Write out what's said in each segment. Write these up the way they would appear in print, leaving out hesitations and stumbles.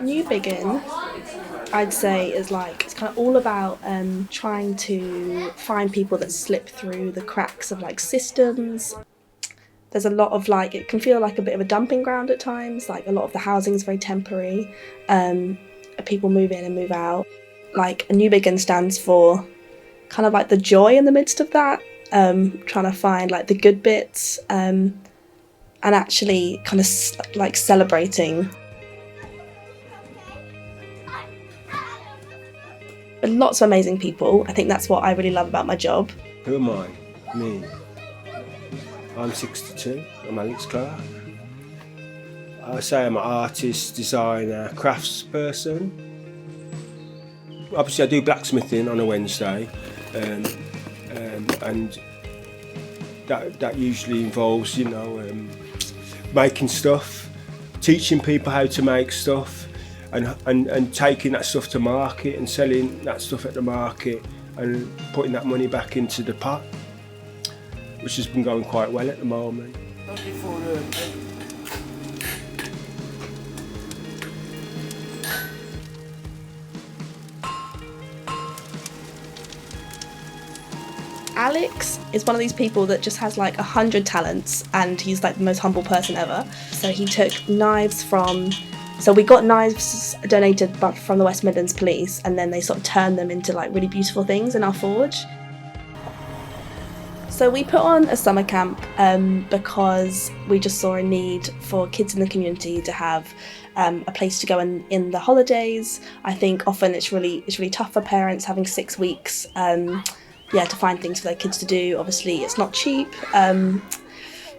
Newbigin, I'd say, is like, it's kind of all about trying to find people that slip through the cracks of like systems. There's a lot of like, it can feel like a bit of a dumping ground at times, like a lot of the housing is very temporary. People move in and move out. Like, Newbigin stands for kind of like the joy in the midst of that, trying to find like the good bits, and actually kind of like celebrating. But lots of amazing people. I think that's what I really love about my job. Who am I? Me. I'm 62. I'm Alex Clark. I say I'm an artist, designer, crafts person. Obviously I do blacksmithing on a Wednesday, and that usually involves, you know, making stuff, teaching people how to make stuff, and taking that stuff to market and selling that stuff at the market and putting that money back into the pot, which has been going quite well at the moment. Alex is one of these people that just has like 100 talents, and he's like the most humble person ever. So he took knives so we got knives donated from the West Midlands Police, and then they sort of turned them into like really beautiful things in our forge. So we put on a summer camp because we just saw a need for kids in the community to have a place to go in the holidays. I think often it's really tough for parents having 6 weeks to find things for their kids to do. Obviously it's not cheap,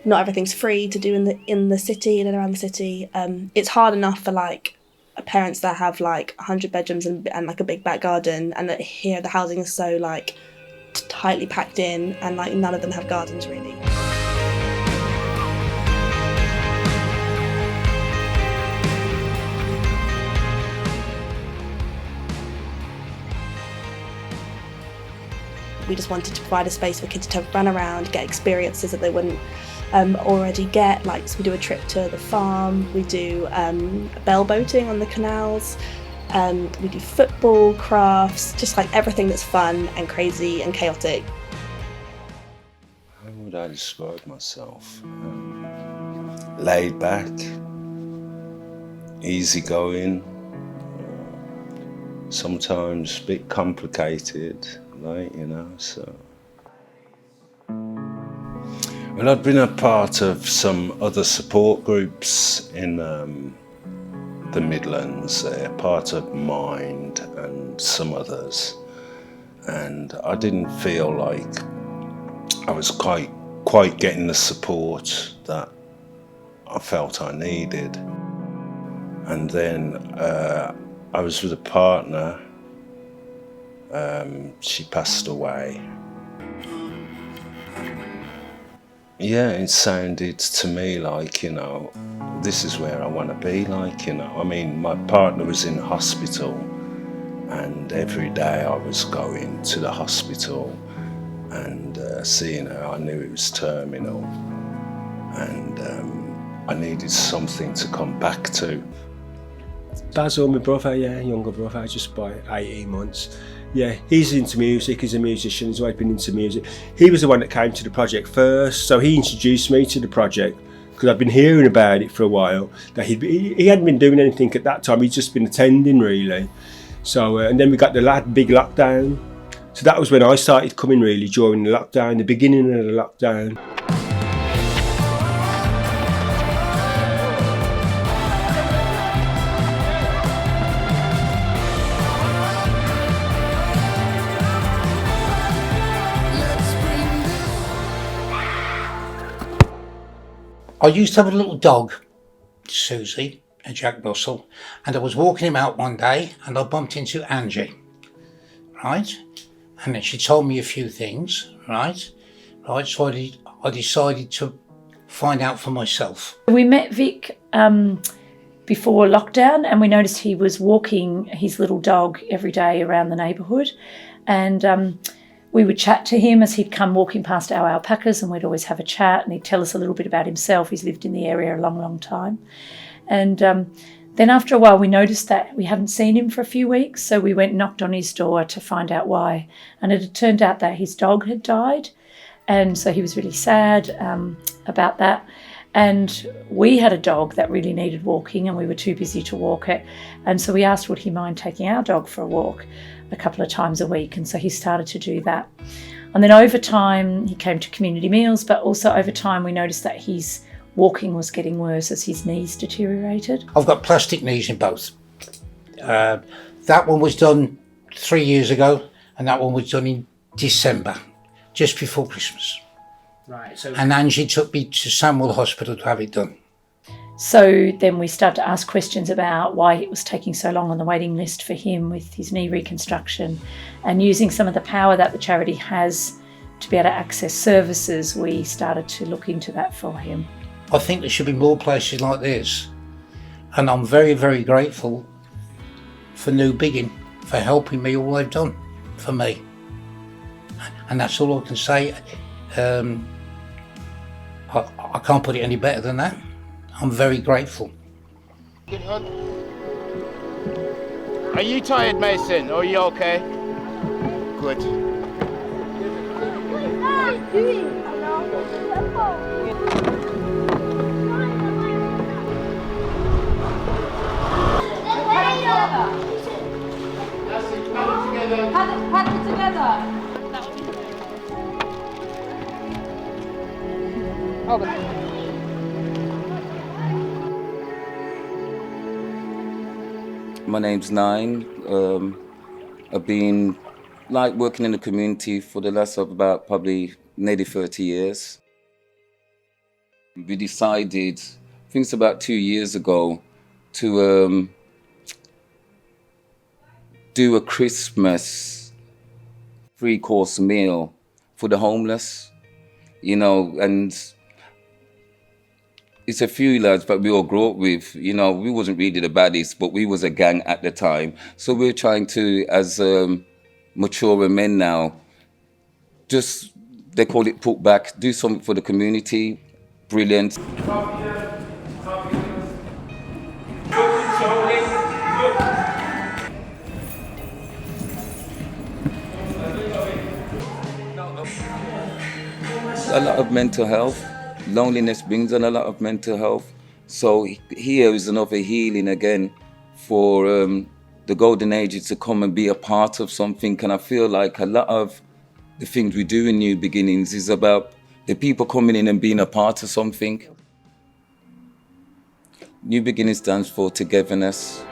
not everything's free to do in the city and around the city. It's hard enough for like parents that have like 100 bedrooms and like a big back garden, and that here the housing is so like tightly packed in, and like none of them have gardens really. We just wanted to provide a space for kids to run around, get experiences that they wouldn't already get. Like, so we do a trip to the farm, we do bell boating on the canals, we do football, crafts, just like everything that's fun and crazy and chaotic. How would I describe myself? Laid back, easygoing, sometimes a bit complicated. So. Well, I've been a part of some other support groups in the Midlands, part of Mind and some others, and I didn't feel like I was quite getting the support that I felt I needed. And then I was with a partner. She passed away. Yeah, it sounded to me like, you know, this is where I want to be, like, you know. I mean, my partner was in hospital, and every day I was going to the hospital and seeing her. I knew it was terminal, and I needed something to come back to. Basil, my brother, younger brother, just by 18 months. Yeah, he's into music, he's a musician, he's always been into music. He was the one that came to the project first, so he introduced me to the project, because I'd been hearing about it for a while. That he hadn't been doing anything at that time, he'd just been attending really. So, and then we got the big lockdown. So that was when I started coming really, during the lockdown, the beginning of the lockdown. I used to have a little dog, Susie, a Jack Russell, and I was walking him out one day and I bumped into Angie, right? And then she told me a few things, right? So I decided to find out for myself. We met Vic before lockdown, and we noticed he was walking his little dog every day around the neighbourhood, and we would chat to him as he'd come walking past our alpacas, and we'd always have a chat, and he'd tell us a little bit about himself. He's lived in the area a long, long time. And then after a while, we noticed that we hadn't seen him for a few weeks, so we went and knocked on his door to find out why. And it had turned out that his dog had died, and so he was really sad about that. And we had a dog that really needed walking, and we were too busy to walk it. And so we asked, would he mind taking our dog for a walk a couple of times a week? And so he started to do that. And then over time, he came to community meals, but also over time, we noticed that his walking was getting worse as his knees deteriorated. I've got plastic knees in both. That one was done 3 years ago, and that one was done in December, just before Christmas. Right. So. And Angie took me to Samuel Hospital to have it done. So then we started to ask questions about why it was taking so long on the waiting list for him with his knee reconstruction, and using some of the power that the charity has to be able to access services, we started to look into that for him. I think there should be more places like this, and I'm very, very grateful for Newbigin for helping me all they've done for me. And that's all I can say. I can't put it any better than that. I'm very grateful. Are you tired, Mason, or are you okay? Good. Pack it together. My name's Nine. I've been working in the community for the last of about probably nearly 30 years. We decided, I think it's about 2 years ago, to do a Christmas 3-course meal for the homeless, and it's a few lads that we all grew up with. We wasn't really the baddies, but we was a gang at the time. So we're trying to, as mature men now, they call it put back, do something for the community. Brilliant. A lot of mental health. Loneliness brings on a lot of mental health. So here is another healing again for the golden ages to come and be a part of something. And I feel like a lot of the things we do in New Beginnings is about the people coming in and being a part of something. New Beginnings stands for togetherness.